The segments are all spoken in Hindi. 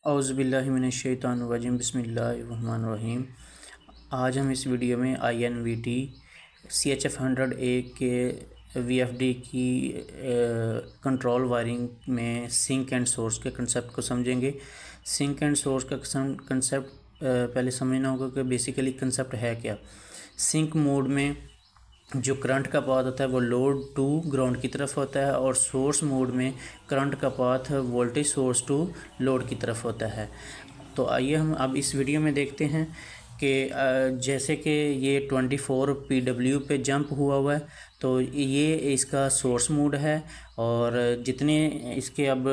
औज़ुबिल्लाहिमिनश्शैतानिर्रजीम बिस्मिल्लाहिर्रहमानिर्रहीम। आज हम इस वीडियो में INVT CHF 100A के VFD की कंट्रोल वायरिंग में सिंक एंड सोर्स के कंसेप्ट को समझेंगे। सिंक एंड सोर्स का कंसेप्ट पहले समझना होगा कि बेसिकली कंसेप्ट है क्या। सिंक मोड में जो करंट का पाथ होता है वो लोड टू ग्राउंड की तरफ होता है और सोर्स मोड में करंट का path voltage source to load की तरफ होता है। तो आइए हम अब इस वीडियो में देखते हैं कि जैसे कि ये 24 PW पे जंप हुआ है तो ये इसका सोर्स मोड है। और जितने इसके अब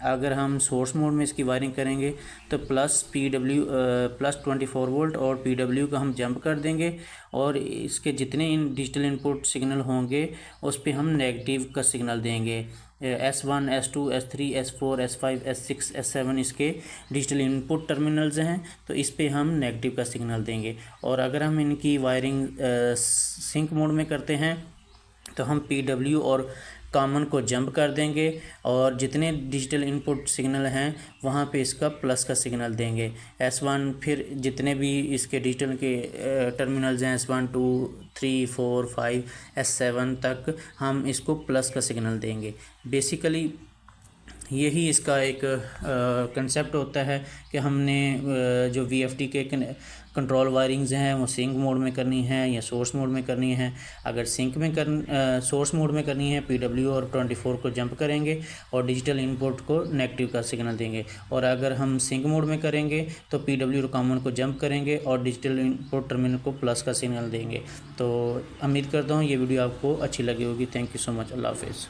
अगर हम सोर्स मोड में इसकी वायरिंग करेंगे तो प्लस 24 वोल्ट और PW का हम जंप कर देंगे और इसके जितने डिजिटल इनपुट सिग्नल होंगे उस पर हम नेगेटिव का सिग्नल देंगे। S1 S2 S3 S4 S5 S6 S7 इसके डिजिटल इनपुट टर्मिनल्स हैं, तो इस पे हम नेगेटिव का सिग्नल देंगे। और अगर हम इनकी वायरिंग सिंक मोड में करते हैं तो हम PW और कॉमन को जंप कर देंगे और जितने डिजिटल इनपुट सिग्नल हैं वहाँ पे इसका प्लस का सिग्नल देंगे। S1 फिर जितने भी इसके डिजिटल के टर्मिनल्स हैं S1 2 3 4 5 S7 तक हम इसको प्लस का सिग्नल देंगे। बेसिकली यही इसका एक कंसेप्ट होता है कि हमने जो VFD के कंट्रोल वायरिंग्स हैं वो सिंक मोड में करनी है या सोर्स मोड में करनी है। अगर सोर्स मोड में करनी है PW और 24 को जंप करेंगे और डिजिटल इनपुट को नेगेटिव का सिग्नल देंगे। और अगर हम सिंक मोड में करेंगे तो PW और कॉमन को जंप करेंगे और डिजिटल इनपुट टर्मिनल को प्लस का सिग्नल देंगे। तो उम्मीद करता हूँ ये वीडियो आपको अच्छी लगी होगी। Thank you so much. अल्लाह हाफिज़।